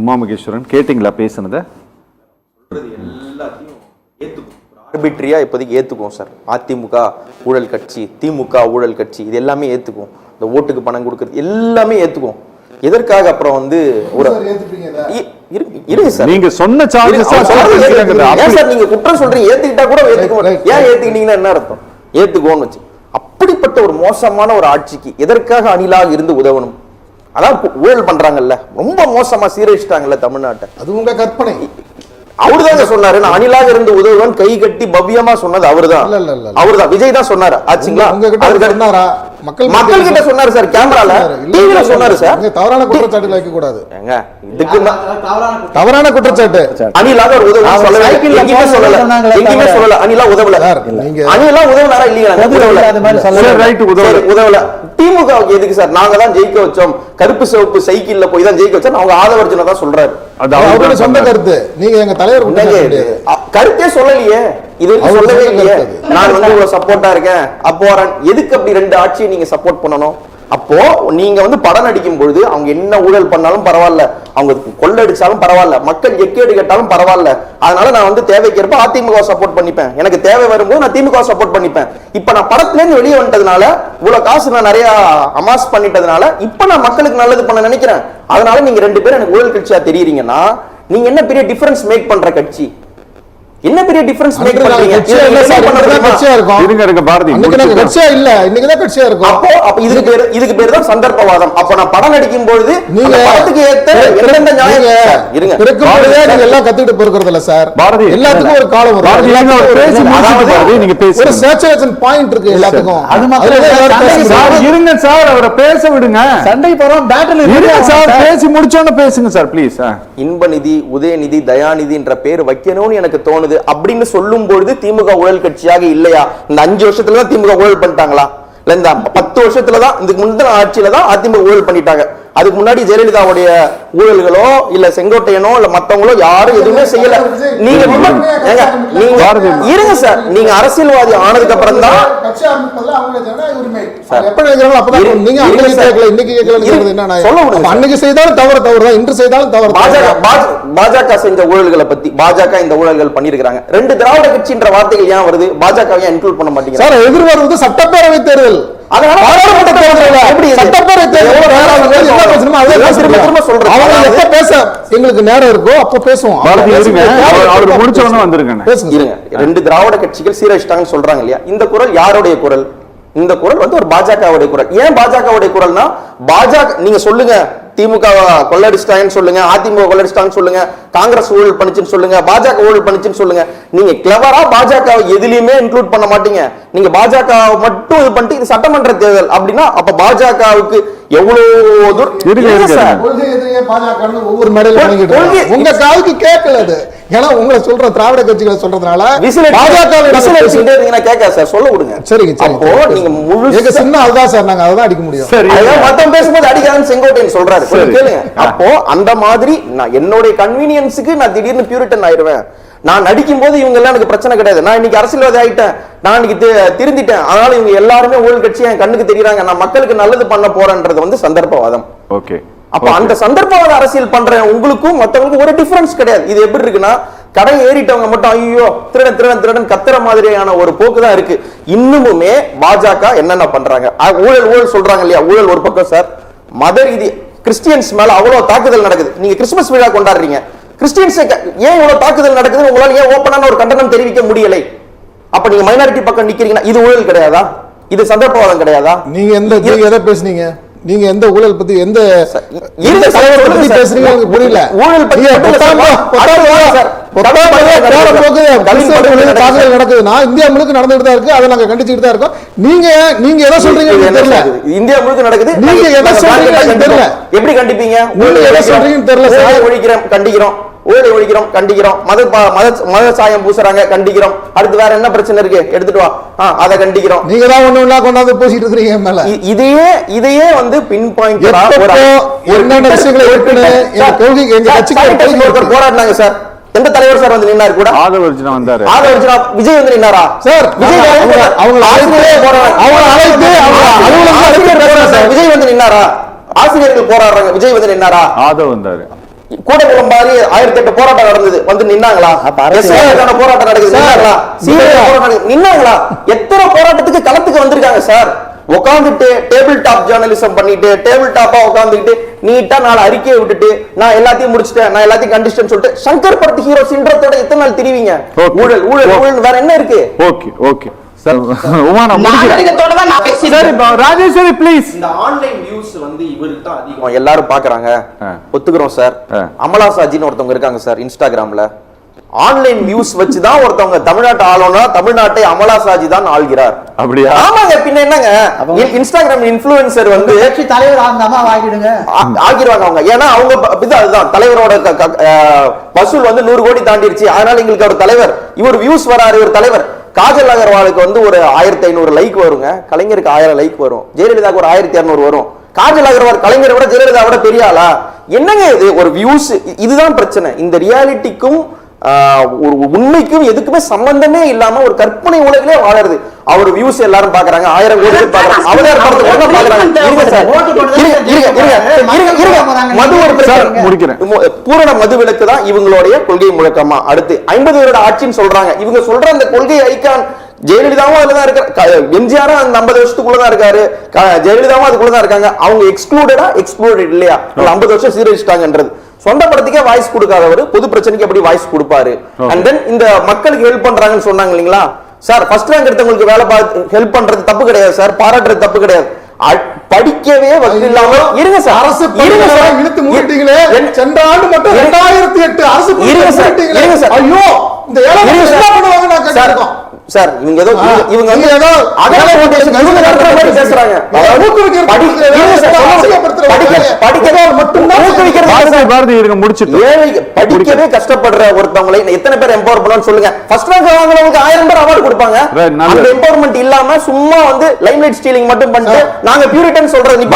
உமாமகேஸ்வரன் கேட்டிங்களா பேசுனதை? எல்லாத்தையும் ஏத்துக்கும், ஆர்பிட்ரியா இப்போதைக்கு ஏத்துக்கும் சார். அதிமுக ஊழல் கட்சி, திமுக ஊழல் கட்சி, இது எல்லாமே ஏத்துக்கும். இந்த ஓட்டுக்கு பணம் கொடுக்கறது எல்லாமே ஏத்துக்கும். எதற்காக அப்புறம் வந்து ஒரு இருங்க சார், நீங்க சொன்ன சார் நீங்க குற்றம் சொல்றீங்க, ஏத்துக்கிட்டா கூட ஏத்துக்கணும். ஏன் ஏத்துக்கிட்டீங்கன்னா என்ன அர்த்தம்? ஏத்துக்கோன்னு வச்சு அப்படிப்பட்ட ஒரு மோசமான ஒரு ஆட்சிக்கு எதற்காக அணிலாக இருந்து உதவணும்? அதான் ஊழல் பண்றாங்கல்ல, ரொம்ப மோசமா சீரழிச்சிட்டாங்கல்ல தமிழ்நாட்டை. அது உங்க கற்பனை. அவருதாங்க சொன்னாரு, நான் அணிலாக இருந்து உதவுவன் கை கட்டி பவ்யமா சொன்னது அவருதான். அவருதான், விஜய் தான் சொன்னாரு. ஆச்சுங்களா? மக்கள் கிட்ட சொன்னாரு சார், கேமரால டிவில சொன்னாரு சார். தவறான குற்றச்சாட்டுகள் வைக்க கூடாது. ஏங்க இதுக்கு தவறான குற்றச்சாட்டு. அணிலாக ஒரு உதவி சொல்லல, எங்கேயுமே சொல்லல, எங்கேயுமே சொல்லல அணிலா உதவல. அணிலா உதவுனாரா இல்லையா? உதவல. திமுகவுக்கு எதுக்கு சார்? நாங்க தான் ஜெயிக்க வச்சோம், கருப்பு சிவப்பு சைக்கிள்ல போய் தான் ஜெயிக்க வச்சோம். அவங்க ஆதவர்ஜுனா தான் சொல்றாரு. அது அவரோட சொந்த கருத்து. நீங்க எங்க தலைவர் கருத்தே சொல்லலையே, இது சொல்லவே இல்லையே. நான் வந்து இவ்வளவு சப்போர்ட்டா இருக்கேன் அப்போ எதுக்கு அப்படி ரெண்டு ஆட்சியை நீங்க சப்போர்ட் பண்ணணும்? அப்போ நீங்க வந்து படம் நடிக்கும் பொழுது அவங்க என்ன ஊழல் பண்ணாலும் பரவாயில்ல, அவங்க கொள்ளடிச்சாலும் பரவாயில்ல, மக்கள் எக்கேடு கேட்டாலும் பரவாயில்ல, அதனால நான் வந்து தேவைக்கேற்ப அதிமுக சப்போர்ட் பண்ணிப்பேன், எனக்கு தேவை வரும்போது நான் திமுக சப்போர்ட் பண்ணிப்பேன். இப்ப நான் படத்துல இருந்து வெளியே வந்துட்டதுனால, இவ்வளவு காசு நான் நிறைய அமாஸ் பண்ணிட்டதுனால இப்ப நான் மக்களுக்கு நல்லது பண்ண நினைக்கிறேன். அதனால நீங்க ரெண்டு பேரும் எனக்கு ஊழல் கட்சியா தெரியுறீங்கன்னா நீங்க என்ன பெரிய டிஃபரன்ஸ் மேக் பண்ற கட்சி? என்ன பெரிய டிஃபரன்ஸ் மேக் பண்றீங்க? கட்சியா இருக்கும். இருங்க இருங்க பாரதி, இன்னைக்கு கட்சியா இல்ல, இன்னைக்கு தான் கட்சியா இருக்கும். அப்போ இதுக்கு பேர் தான் சந்தர்ப்பவாதம். அப்ப நான் படம் நடிக்கும் பொழுது நீங்க படத்துக்கு ஏத்த எந்தெந்த நியாயம் இருங்க இருக்கும்போதே நீங்க எல்லாம் கத்துக்கிட்டு போறது இல்ல சார். பாரதி எல்லாத்துக்கும் ஒரு காலம் வரும். பாரதி நீங்க பேசி பாரதி நீங்க பேசி ஒரு சேச்சுரேஷன் பாயிண்ட் இருக்கு எல்லாத்துக்கும். அது மாதிரி சார் இருங்க சார், அவரை பேச விடுங்க. சண்டை போறோம், பேட்டில் இருங்க சார், பேசி முடிச்சோன்னு பேசுங்க சார் ப்ளீஸ். இன்பநிதி, உதயநிதி, தயாநிதி என்ற பேர் வைக்கணும்னு எனக்கு தோணுது அப்படின்னு சொல்லும் பொழுது திமுக ஊழல் கட்சியாக இல்லையா? இந்த 5 வருஷத்துல தான் திமுக ஊழல் பண்ணிட்டாங்களா? இல்ல இந்த 10 வருஷத்துல தான், இதுக்கு முந்தின ஆட்சியில தான் அதிமுக ஊழல் பண்ணிட்டாங்க. அதுக்கு முன்னாடி ஜெயலலிதாவுடைய ஊழல்களோ இல்ல செங்கோட்டையனோ இல்ல மத்தவங்களோ யாரும் எதுவுமே செய்யல. நீங்க இருங்க சார், நீங்க அரசியல்வாதி ஆனதுக்கு அப்புறம் தான் பாஜக செஞ்ச ஊழல்களை பத்தி, பாஜக இந்த ஊழல்கள் பண்ணிருக்காங்க. 2 திராவிட கட்சின்ற வார்த்தைகள் ஏன் வருது? பாஜக ஏன் இன்க்ளூட் பண்ண மாட்டீங்க? சார் எதிர்வருவது சட்டப்பேரவை தேர்தல், எங்களுக்கு நேரம் இருக்கோ அப்ப பேசுவோம். 2 திராவிட கட்சிகள் சீரழிச்சிட்டாங்கன்னு சொல்றாங்க இல்லையா? இந்த குரல் யாருடைய குரல்? இந்த குரல் வந்து ஒரு பாஜகவுடைய குரல். ஏன் பாஜகவுடைய குரல்னா, பாஜக நீங்க சொல்லுங்க திமுக கொள்ளடிச்சிட்டாங்கன்னு சொல்லுங்க, அதிமுக கொள்ளடிச்சிட்டாங்கன்னு சொல்லுங்க, காங்கிரஸ் ஊழல் பண்ணிச்சுன்னு சொல்லுங்க, பாஜக ஊழல் பண்ணிச்சுன்னு சொல்லுங்க. நீங்க கிளவரா பாஜக எதுலயுமே இன்க்ளூட் பண்ண மாட்டீங்க. நீங்க பாஜக மட்டும் இது பண்ணிட்டு இது சட்டமன்ற தேர்தல் அப்படின்னா அப்ப பாஜகவுக்கு எவ்வளவு ஒவ்வொரு மேடையில உங்க காலுக்கு கேட்கல அது. ஏன்னா உங்களை சொல்ற திராவிட கட்சிகளை சொல்றதுனால கேட்க சார், சொல்ல விடுங்க. சரிங்க, அப்போ நீங்க முழு சின்ன அதுதான் சார், நாங்க அதான் அடிக்க முடியும். மத்தம் பேசும்போது அடிக்காதுன்னு செங்கோட்டையன் சொல்றாரு. கேளுங்க. அப்போ அந்த மாதிரி நான் என்னுடைய கன்வீனியன்ஸுக்கு நான் திடீர்னு பியூரிட்டன் ஆயிடுவேன். நான் நடிக்கும் போது இவங்க எல்லாம் எனக்கு பிரச்சனை கிடையாது. நான் இன்னைக்கு அரசியல்வாதி ஆயிட்டேன், நான் இன்னைக்கு திருந்திட்டேன், அதனால இவங்க எல்லாருமே ஊழல் கட்சி என் கண்ணுக்கு தெரியுறாங்க, நான் மக்களுக்கு நல்லது பண்ண போறேன்றது வந்து சந்தர்ப்பவாதம். ஓகே, அப்ப அந்த சந்தர்ப்பவாத அரசியல் பண்றேன் உங்களுக்கும் மத்தவங்களுக்கும் ஒரு டிஃபரன்ஸ் கிடையாது. இது எப்படி இருக்குன்னா, கடை ஏறிட்டவங்க மட்டும் ஐயோ திருடன் திருடன் திருடன் கத்துற மாதிரியான ஒரு போக்கு தான் இருக்கு. இன்னுமுமே பாஜக என்னென்ன பண்றாங்க? ஊழல் ஊழல் சொல்றாங்க இல்லையா? ஊழல் ஒரு பக்கம் சார், மத ரீதி கிறிஸ்டியன்ஸ் மேல அவ்வளவு தாக்குதல் நடக்குது. நீங்க கிறிஸ்துமஸ் விழா கொண்டாடுறீங்க, கிறிஸ்டியன்ஸ் ஏன் இவ்வளவு தாக்குதல் நடக்குது உங்களால ஏன் ஓப்பனான ஒரு கண்டனம் தெரிவிக்க முடியலை? அப்ப நீங்க மைனாரிட்டி பக்கம் நிக்கிறீங்கன்னா இது ஊழல் கிடையாதா? இது சந்தர்ப்பவாதம் கிடையாதா? நீங்க எதை பேசுனீங்க? நீங்க எந்த ஊழல் பத்தி எந்த பேசுறீங்க புரியல. ஊழல் பத்தி நடக்குதுன்னா இந்தியா முழுக்க நடந்துட்டு தான் இருக்கு, அதை நாங்க கண்டிச்சுட்டு தான் இருக்கோம். நீங்க எதை சொல்றீங்க தெரியல. இந்தியா முழுக்க நடக்குது, நீங்க எதை சொல்றீங்க தெரியல. எப்படி கண்டிப்பீங்க? எதை சொல்றீங்கன்னு தெரியல. ஒழிக்கிறோம், கண்டிக்கிறோம். ஊழலை ஒழிக்கிறோம், கண்டிக்கிறோம். மத சாயம் பூசுறாங்க, கண்டிக்கிறோம். அடுத்து வேற என்ன பிரச்சனை இருக்கு எடுத்துட்டு வா, அதை கண்டிக்கிறோம். நீங்க தான் ஒண்ணு கொண்டாந்து பூசிட்டு இருக்கீங்க மேல. இதையே வந்து பின் பாயிண்ட் என்னென்ன விஷயங்கள் இருக்குன்னு எங்க கட்சிக்கு போராடினாங்க சார். எந்த தலைவர் சார் வந்து நின்னாரு கூட? ஆதவர்ஜுனா வந்தாரு. ஆதவர்ஜுனா விஜய் வந்து நின்னாரா சார்? விஜய் விஜய் வந்து நின்னாரா? ஆசிரியர்கள் போராடுறாங்க, விஜய் வந்து நின்னாரா? ஆதவ் வந்தாரு. கூடங்குளம் மாதிரி 1008 போராட்டம் நடந்தது வந்து நின்னாங்களா? போராட்டம் நடக்குது நின்னாங்களா? போராட்டம் நின்னாங்களா? எத்தனை போராட்டத்துக்கு களத்துக்கு வந்திருக்காங்க சார். உட்காந்துட்டு டேபிள் டாப் ஜேர்னலிசம் பண்ணிட்டு டேபிள் டாப்பா உட்காந்துட்டு நீட்டா 4 அறிக்கையை விட்டுட்டு நான் எல்லாத்தையும் முடிச்சிட்டேன், நான் எல்லாத்தையும் கண்டிஷன் சொல்லிட்டு சங்கர் படத்து ஹீரோ சின்றத்தோட எத்தனை நாள் திரிவீங்க? ஊழல் ஊழல் ஊழல் வேற என்ன இருக்கு? Okay okay sir Uma Rajeshwari please. இந்த ஆன்லைன் வியூஸ் வந்து இவருக்கு தான் அதிகம் எல்லாரும் பாக்குறாங்க. ஒத்துக்கிறோம் சார். அமலா சாஜின்னு ஒருத்தவங்க இருக்காங்க சார் இன்ஸ்டாகிராம்ல. ஆன்லைன் வியூஸ் வச்சு தான் ஒருத்தவங்க தமிழ்நாட்டை ஆளணும்னா தமிழ்நாட்டை அமலா சாஜி தான் ஆள்கிறார். அப்படியா? ஆமாங்க, பின்ன என்னங்க? இன்ஸ்டாகிராம் இன்ஃப்ளூயன்சர் வந்து கட்சி தலைவர் ஆகிடுங்க ஆகிடுவாங்க அவங்க. ஏன்னா அவங்க அதுதான் தலைவரோட வசூல் வந்து 100 கோடி தாண்டிருச்சு, அதனால எங்களுக்கு அவர் தலைவர், இவர் வியூஸ் வராரு, இவர் தலைவர். காஜல் அகர்வாலுக்கு வந்து ஒரு 1500 லைக் வருங்க, கலைஞருக்கு 1000 லைக் வரும், ஜெயலலிதாவுக்கு ஒரு 1200 வரும். காஜல் அகர்வால் கலைஞரை விட ஜெயலலிதா விட பெரிய ஆளா? என்னங்க இது? ஒரு வியூஸ், இதுதான் பிரச்சனை. இந்த ரியாலிட்டிக்கும் ஒரு உண்மைக்கும் எதுக்குமே சம்பந்தமே இல்லாம ஒரு கற்பனை உலகிலே வாழறது. அவர் வியூஸ் எல்லாரும் பாக்குறாங்க, 1000 கோடி பேர் பாக்குறாங்க, அவதார் படத்தை கூட பாக்குறாங்க. பூரண மது விலக்கு தான் இவங்களுடைய கொள்கை முழக்கமா? அடுத்து 50 வருட ஆட்சின்னு சொல்றாங்க. இவங்க சொல்ற அந்த கொள்கை ஐக்கான் ஜெயலலிதாவும் அதுலதான் இருக்காரு, எம்ஜிஆரும் அந்த 50 வருஷத்துக்குள்ளதான் இருக்காரு, ஜெயலலிதாவும் அதுக்குள்ளதான் இருக்காங்க. அவங்க எக்ஸ்க்ளூடட் இல்லையா? 50 வருஷம் சீரழிச்சிட்டாங்கன்றது. சொந்த படத்துக்கே வாய்ஸ் கொடுக்காதவர் பொது பிரச்சனைக்கு எப்படி வாய்ஸ் கொடுப்பாரு? அண்ட் தென் இந்த மக்களுக்கு ஹெல்ப் பண்றாங்கன்னு சொன்னாங்க இல்லீங்களா சார்? ஃபர்ஸ்ட் ரேங்க் எடுத்தவங்களுக்கு வேலை பார்த்து ஹெல்ப் பண்றது தப்பு கிடையாது சார், பாராட்டுறது தப்பு கிடையாது. படிக்கவே வழி இல்லாம இருங்க சார். அரசு இருங்க சார், இழுத்து மூடிட்டீங்களே. சென்ற ஆண்டு மட்டும் 2008 அரசு இருங்க சார், இருங்க சார். ஐயோ, இந்த ஏழை என்ன பண்ணுவாங்க நான் கேக்குறேன் சார். இவங்க ஏதோ இவங்க வந்து ஏதோ அகல ஃபவுண்டேஷன் இவங்க நடத்துற மாதிரி பேசுறாங்க. படிக்கவே மட்டும் தான் ஊக்குவிக்கிறது. பாரதி இருங்க முடிச்சிட்டு. ஏழை படிக்கவே கஷ்டப்படுற ஒருத்தவங்களை எத்தனை பேர் எம்பவர் பண்ணலாம்னு சொல்லுங்க. ஃபர்ஸ்ட் ரேங்க் வாங்குறவங்களுக்கு 1000 பேர் அவார்ட் கொடுப்பாங்க. அந்த எம்பவர்மெண்ட் இல்லாம சும்மா வந்து லைம்லைட் ஸ்டீலிங் மட்டும் பண்ணிட்டு நாங்க பியூரிட்டன் சொல்றது.